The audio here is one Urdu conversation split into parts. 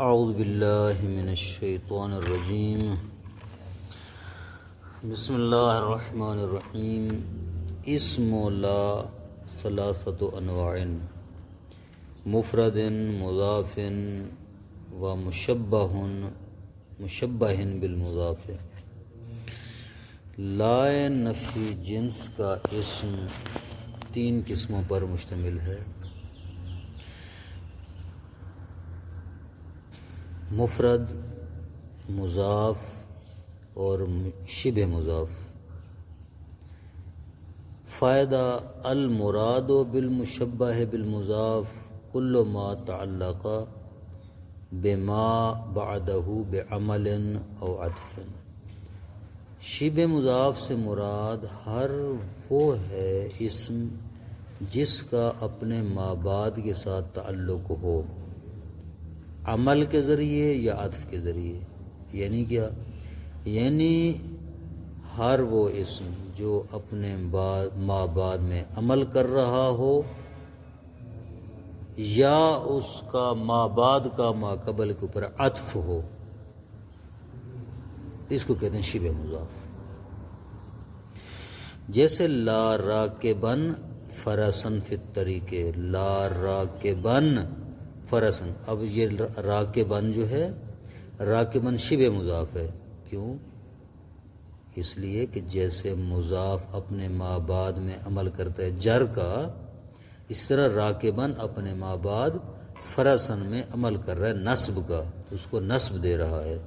اعوذ باللہ من الشیطان الرجیم بسم اللہ الرحمن الرحیم اسم لا ثلاثۃ انواع مفرد مضاف و مشبہ بالمضاف۔ لا نفی جنس کا اسم تین قسموں پر مشتمل ہے: مفرد، مضاف اور شبہ مضاف۔ فائدہ: المراد بالمشبہ بالمضاف کل ما تعلق بما بعدہ بعمل او عطف۔ شبہ مضاف سے مراد ہر وہ ہے اسم جس کا اپنے ما بعد کے ساتھ تعلق ہو، عمل کے ذریعے یا عطف کے ذریعے۔ یعنی کیا؟ یعنی ہر وہ اسم جو اپنے ما بعد میں عمل کر رہا ہو یا اس کا ما بعد کا ما قبل کے اوپر عطف ہو، اس کو کہتے ہیں شبہ مضاف۔ جیسے لا راکبن فرسن فی الطریق، لا راکبن فرسن۔ اب یہ راکبن جو ہے، راکبن شبہ مضاف ہے۔ کیوں؟ اس لیے کہ جیسے مضاف اپنے ما بعد میں عمل کرتا ہے جر کا، اس طرح راکبن اپنے ما بعد فرسن میں عمل کر رہا ہے نصب کا، تو اس کو نصب دے رہا ہے۔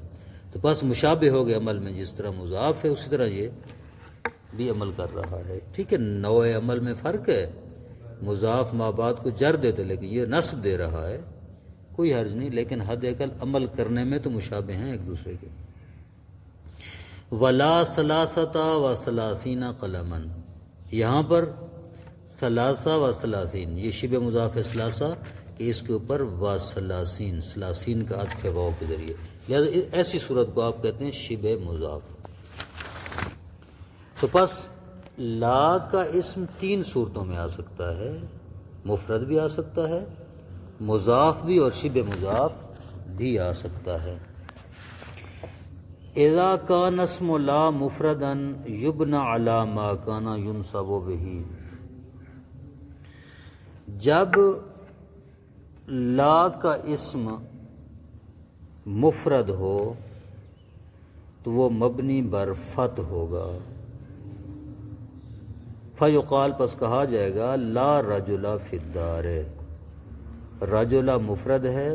تو بس مشابہ ہو گئے عمل میں، جس طرح مضاف ہے اسی طرح یہ بھی عمل کر رہا ہے۔ ٹھیک ہے، نوع عمل میں فرق ہے، مضاف ما بعد کو جر دیتے لیکن یہ نصب دے رہا ہے، کوئی حرج نہیں، لیکن حد اقل عمل کرنے میں تو مشابہ ہیں ایک دوسرے کے۔ ولا ثلاثۃ و ثلاثین قلما، یہاں پر ثلاثہ و ثلاثین، یہ شبہ مضاف ہے ثلاثہ کہ اس کے اوپر و ثلاثین، ثلاثین کا عطف ہے واو کے ذریعے، لہذا ایسی صورت کو آپ کہتے ہیں شبہ مضاف۔ تو پس لا کا اسم تین صورتوں میں آ سکتا ہے: مفرد بھی آ سکتا ہے، مضاف بھی، اور شبہ مضاف بھی آ سکتا ہے۔ اذا کان اسم لا مفردا یبنى علی ما کان ینصب بہ، جب لا کا اسم مفرد ہو تو وہ مبنی بر فتح ہوگا۔ فیقال، پس کہا جائے گا لا رجل فی الدار، رجل مفرد ہے،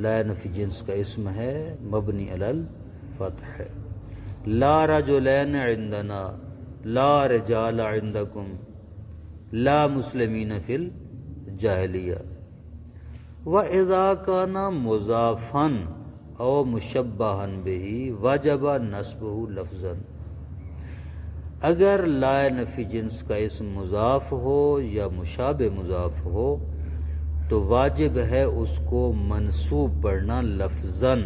لا نفی جنس کا اسم ہے، مبنی علی الفتح ہے۔ لا رجلین عندنا، لا رجال عندکم، لا مسلمین فی الجاہلیہ۔ وَإِذَا كَانَ مُضَافًا أَوْ مُشَبَّهًا بِهِ وَجَبَ نَصْبُهُ لَفْظًا، اگر لا نفی جنس کا اسم مضاف ہو یا مشابہ مضاف ہو تو واجب ہے اس کو منصوب پڑھنا لفظاً،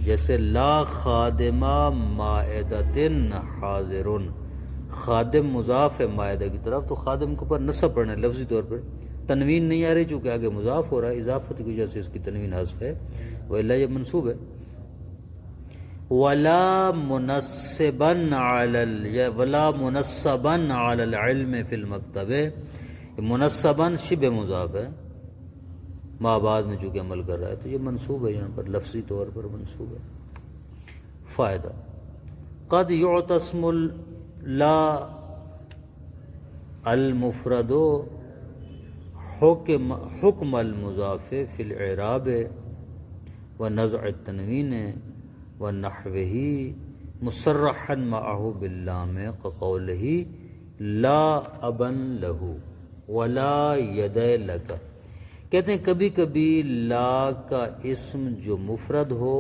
جیسے لا خادم مائدۃ حاضر، خادم مضاف ہے مائدہ کی طرف، تو خادم کے اوپر نصب پڑھنا ہے لفظی طور پر، تنوین نہیں آ رہی چونکہ آگے مضاف ہو رہا ہے، اضافت کی وجہ سے اس کی تنوین حذف ہے، وإلا یہ منصوب ہے۔ ولا منصبا علی العلم فی المکتب، منصبا شبہ مضاف ہے، ما بعد میں چونکہ عمل کر رہا ہے تو یہ منصوب ہے، یہاں پر لفظی طور پر منصوب ہے۔ فائدہ: قد یعطى اسم لا المفرد حکم المضاف فی الاعراب ونزع التنوین ونحوہ مصرحا معه باللام كقوله لا ابا له ولا ید لک۔ کہتے ہیں کبھی کبھی لا کا اسم جو مفرد ہو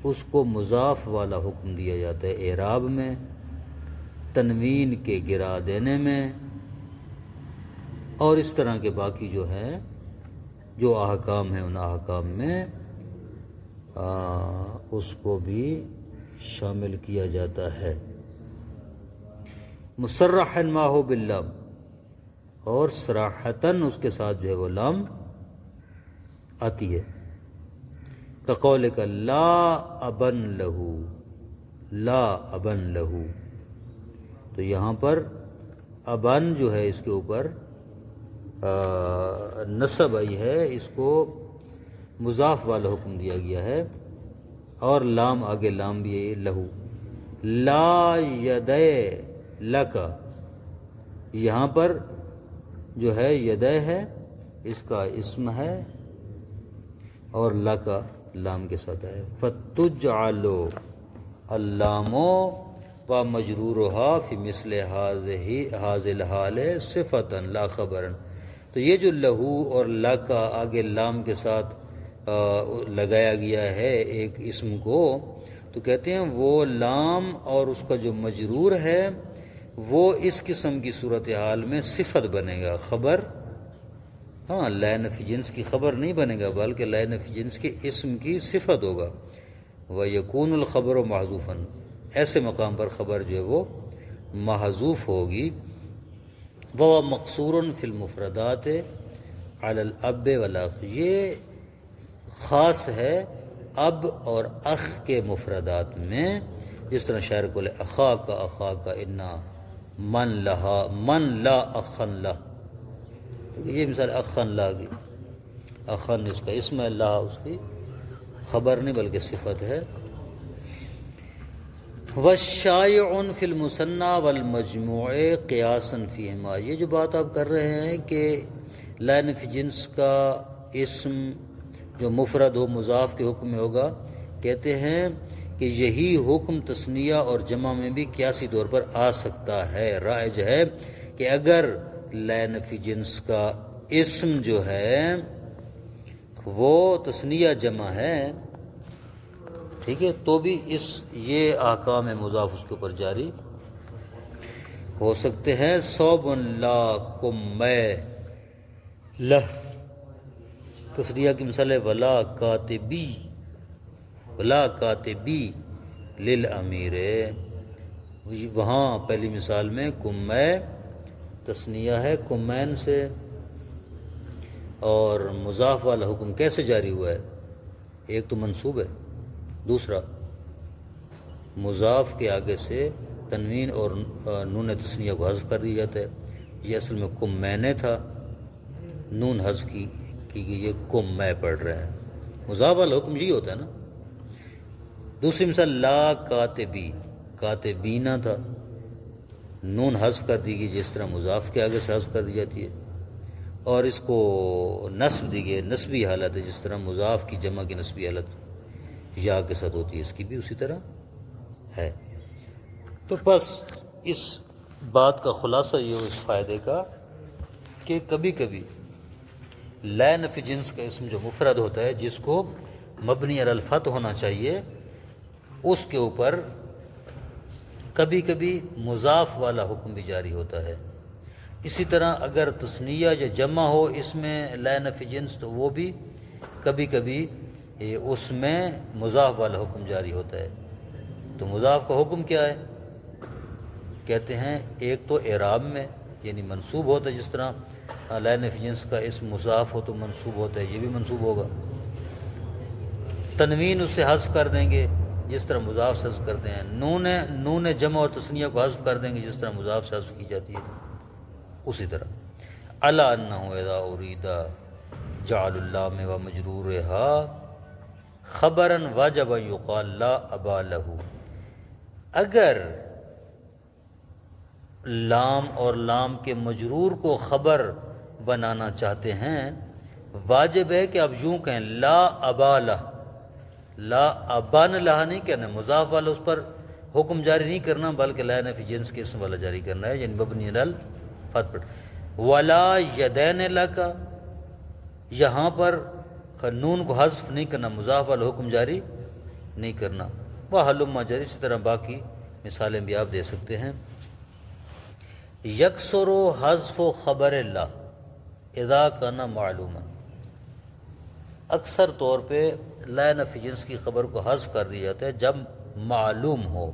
اس کو مضاف والا حکم دیا جاتا ہے اعراب میں، تنوین کے گرا دینے میں، اور اس طرح کے باقی جو ہیں جو احکام ہیں ان احکام میں اس کو بھی شامل کیا جاتا ہے۔ مصرحا ما ہو باللام، اور صراحتاً اس کے ساتھ جو ہے وہ لام آتی ہے. کقولک لا ابن لہو، لا ابن لہو، تو یہاں پر ابن جو ہے اس کے اوپر نصب آئی ہے، اس کو مضاف والا حکم دیا گیا ہے، اور لام آگے لام بھی ہے لہو. لا یدے لکا، یہاں پر جو ہے یدے ہے اس کا اسم ہے اور لکا لام کے ساتھ ہے. فتجعلو اللام و مجرورها فی مثل هذه الحال صفتا لا خبرا. تو یہ جو لہو اور لکا آگے لام کے ساتھ لگایا گیا ہے ایک اسم کو، تو کہتے ہیں وہ لام اور اس کا جو مجرور ہے وہ اس قسم کی صورتحال میں صفت بنے گا، خبر، ہاں لائن فی جنس کی خبر نہیں بنے گا بلکہ لائن فی جنس کے اسم کی صفت ہوگا. وَيَكُونُ الْخَبَرُ مَحْذُوفًا، ایسے مقام پر خبر جو ہے وہ محذوف ہوگی. وَهُوَ مَقْصُورٌ فِي الْمُفْرَدَاتِ عَلَى الْأَبِّ وَالْأَخِ، یہ خاص ہے اب اور اخ کے مفردات میں، جس طرح شاعر کو لے اخا کا انا من لہا من لا اخن لا، یہ مثال اخن لا کی، اخن اس کا اسم ہے، لا اس کی خبر نہیں بلکہ صفت ہے. والشائع فی المثنى والمجموع قیاسا فیہما، یہ جو بات آپ کر رہے ہیں کہ لائن فی جنس کا اسم جو مفرد ہو مضاف کے حکم میں ہوگا، کہتے ہیں کہ یہی حکم تثنیہ اور جمع میں بھی قیاسی طور پر آ سکتا ہے. رائج ہے کہ اگر لائن فی جنس کا اسم جو ہے وہ تثنیہ جمع ہے، ٹھیک ہے، تو بھی یہ احکام مضاف اس کے اوپر جاری ہو سکتے ہیں. صوب لا کم لہ، تثنیہ کی مثال ہے ولا کاتبی، ولا کاتبی للامیر، وہاں پہلی مثال میں کم تثنیہ ہے کمین سے، اور مضاف والا حکم کیسے جاری ہوا ہے؟ ایک تو منصوب ہے، دوسرا مضاف کے آگے سے تنوین اور نون تثنیہ کو حذف کر دیا جاتا ہے. یہ اصل میں کمینے تھا، نون حذف کی گئی، یہ کم میں پڑھ رہے ہیں، مضاف والا حکم یہی ہوتا ہے نا. دوسری مثال لا کاتبی، کاتبینہ تھا، نون حذف کر دی گئی جس طرح مضاف کے آگے سے حذف کر دی جاتی ہے، اور اس کو نصب دی گئی نسبی حالت ہے جس طرح مضاف کی جمع کی نسبی حالت یا کے ساتھ ہوتی ہے، اس کی بھی اسی طرح ہے. تو بس اس بات کا خلاصہ یہ ہو اس فائدے کا کہ کبھی کبھی لائن فی جنس کا اسم جو مفرد ہوتا ہے جس کو مبنی علی الفتح ہونا چاہیے، اس کے اوپر کبھی کبھی مضاف والا حکم بھی جاری ہوتا ہے. اسی طرح اگر تثنیہ یا جمع ہو اس میں لائن فی جنس، تو وہ بھی کبھی کبھی اس میں مضاف والا حکم جاری ہوتا ہے. تو مضاف کا حکم کیا ہے؟ کہتے ہیں ایک تو اعراب میں، یعنی منصوب ہوتا ہے، جس طرح لائن فی جنس کا اسم مضاف ہو تو منصوب ہوتا ہے، یہ بھی منصوب ہوگا. تنوین اسے حذف کر دیں گے جس طرح مضاف سے حذف کرتے ہیں، نون جمع اور تثنیہ کو حذف کر دیں گے جس طرح مضاف سے حذف کی جاتی ہے. اسی طرح الا انہ اذا ارید جعل اللام و مجرورها خبرا واجب یقال لا ابا لہ، اگر لام اور لام کے مجرور کو خبر بنانا چاہتے ہیں، واجب ہے کہ اب یوں کہیں لا ابا لہ، لا ابان لہ نہیں کہنا، مضاف والا اس پر حکم جاری نہیں کرنا بلکہ لائن فی جنس کے اسم والا جاری کرنا ہے، یعنی مبنی علی الفتح پر. ولا یدین لکا، یہاں پر نون کو حذف نہیں کرنا، مضاف والا حکم جاری نہیں کرنا. وحلم جری، اسی طرح باقی مثالیں بھی آپ دے سکتے ہیں. یکسر حذف خبر اللہ اذا کان معلوما، اکثر طور پہ لائن فی جنس کی خبر کو حذف کر دیا جاتا ہے جب معلوم ہو،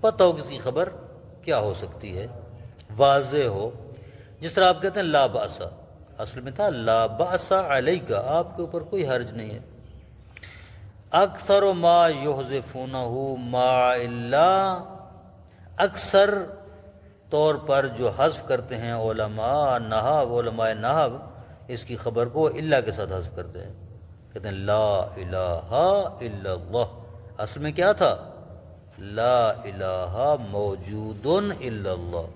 پتہ ہو کسی خبر کیا ہو سکتی ہے، واضح ہو. جس طرح آپ کہتے ہیں لا باسا، اصل میں تھا لا بأس علیک، آپ کے اوپر کوئی حرج نہیں ہے۔ اکثر ما یحذفونہ ما اللہ، اکثر طور پر جو حذف کرتے ہیں علماء نحو، علماء نحو اس کی خبر کو الا کے ساتھ حذف کرتے ہیں، کہتے ہیں لا الہ الا اللہ، اصل میں کیا تھا؟ لا الہ موجود الا اللہ،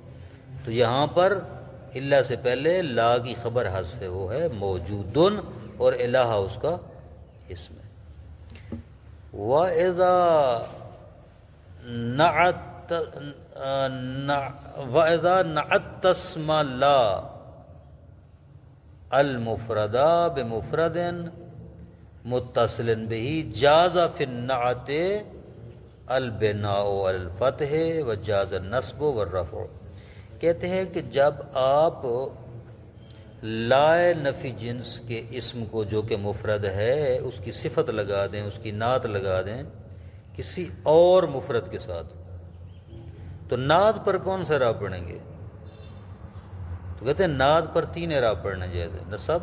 تو یہاں پر الا سے پہلے لا کی خبر حذف ہے، وہ ہے موجود، اور الہ اس کا اسم ہے۔ وَإِذَا نعت اسم لا المفرد بمفرد متصل به جاز فی النعت البناء الفتح وجاز النصب والرفع، کہتے ہیں کہ جب آپ لائے نفی جنس کے اسم کو جو کہ مفرد ہے اس کی صفت لگا دیں، اس کی نعت لگا دیں کسی اور مفرد کے ساتھ، تو نعت پر کون سا اعراب پڑھیں گے؟ تو کہتے ہیں نعت پر 3 اعراب پڑھنا جائز ہے، نصب،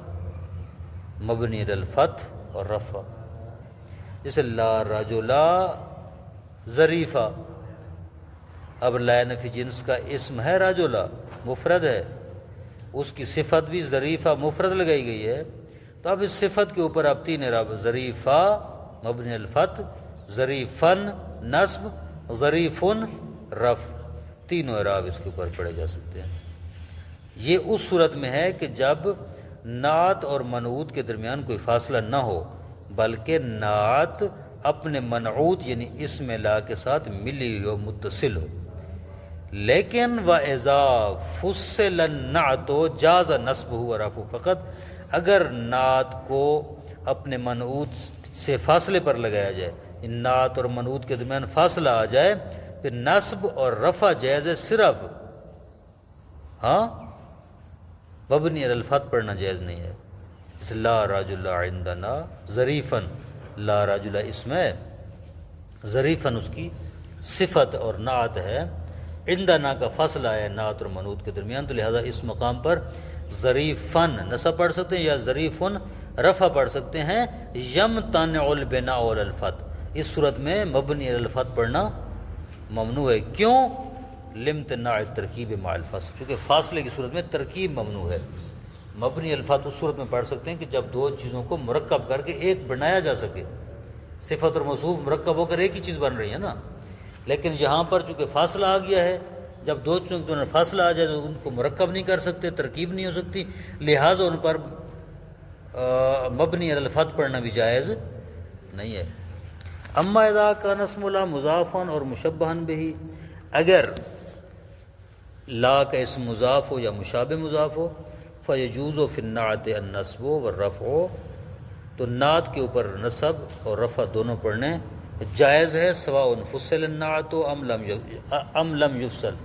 مبنی علی الفتح اور رفع۔ جیسے لا رجلا ظریفہ، اب لا نفی جنس کا اسم ہے رجلا، مفرد ہے، اس کی صفت بھی ظریفہ مفرد لگائی گئی ہے، تو اب اس صفت کے اوپر اب 3 اعراب، ظریفہ مبنی الفتح، ظریفن نصب، ظریفن رفع، تینوں اعراب اس کے اوپر پڑھے جا سکتے ہیں۔ یہ اس صورت میں ہے کہ جب نعت اور منعوت کے درمیان کوئی فاصلہ نہ ہو، بلکہ نعت اپنے منعوت یعنی اسم لا کے ساتھ ملی ہو، متصل ہو۔ لیکن وَإِذَا فُصِّلَ النَّعْتُ جَازَ نَصْبُهُ وَرَفْعُهُ، فقط اگر نعت کو اپنے منعوت سے فاصلے پر لگایا جائے، نعت اور منعوت کے درمیان فاصلہ آ جائے، پھر نصب اور رفع جائز ہے، صرف مبنی علی الفتح پڑھنا جائز نہیں ہے۔ جیسے لا رجل عندنا ظریفن، لا رجل اسم ہے، ظریفن اس کی صفت اور نعت ہے، عندنا کا فاصلہ ہے نعت اور منعوت کے درمیان، تو لہذا اس مقام پر ظریفن نصب پڑھ سکتے ہیں یا ظریفن رفع پڑھ سکتے ہیں۔ یمتنع البناء علی الفتح، اس صورت میں مبنی علی الفتح پڑھنا ممنوع ہے، کیوں؟ لامتناع الترکیب مع الفصل، چونکہ فاصلے کی صورت میں ترکیب ممنوع ہے۔ مبنی الفتح اس صورت میں پڑھ سکتے ہیں کہ جب 2 چیزوں کو مرکب کر کے ایک بنایا جا سکے، صفت اور موصوف مرکب ہو کر ایک ہی چیز بن رہی ہے نا، لیکن یہاں پر چونکہ فاصلہ آ گیا ہے، جب 2 چیزوں کے فاصلہ آ جائے تو ان کو مرکب نہیں کر سکتے، ترکیب نہیں ہو سکتی، لہٰذا ان پر مبنی علی الفتح پڑھنا بھی جائز نہیں ہے۔ اما اذا کان اسم لا مضافا اور مشبہا بہ، اگر لا کا اسم مضاف ہو یا مشابہ مضاف ہو، فیجوز فی النعت النصب والرفع، تو نعت کے اوپر نصب اور رفع دونوں پڑھنے جائز ہے، سواء فصل النعت ام لم یفصل،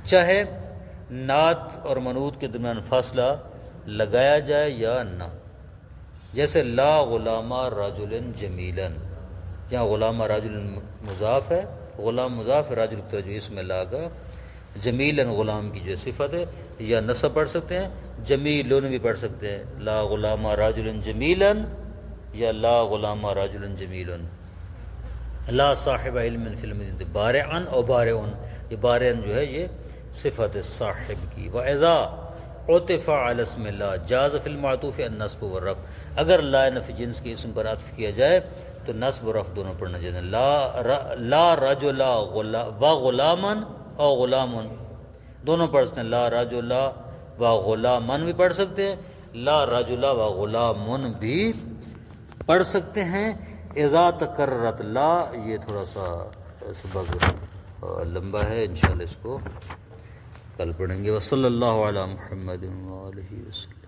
چاہے نعت اور منعوت کے درمیان فاصلہ لگایا جائے یا نہ۔ جیسے لا غلام رجل جمیلا، یہاں غلام رجل مضاف ہے، غلام مضاف ہے، رجل کی طرح جو اسم لا کا، جمیلا غلام کی جو صفت ہے، یا نصب پڑھ سکتے ہیں، جمیلن بھی پڑھ سکتے ہیں، لا غلام رجل جمیلا یا لا غلام رجل جمیلن۔ لا صاحب علم فی المدینہ بارعن اور بارعن، یہ بارعن جو ہے یہ صفت صاحب کی۔ وَإِذَا عُطِفَ عَلَى اسْمِ اللَّهِ جَازَ فِي الْمَعْطُوفِ النَّصْبُ وَالرَّفْعُ، اگر لا نفی جنس کے اسم پر عطف کیا جائے تو نصب و رفع دونوں پڑھنا چاہیے۔ لا رجل و غلاما اور غلام دونوں پڑھ سکتے ہیں، لا رجل و غلامن بھی پڑھ سکتے ہیں، لا رجل و غلام بھی پڑھ سکتے ہیں۔ اذا تکررت لا، یہ تھوڑا سا سبق لمبا ہے، انشاءاللہ اس کو کل پڑھیں گے۔ وصلی اللہ علی محمد وآلہ وسلم۔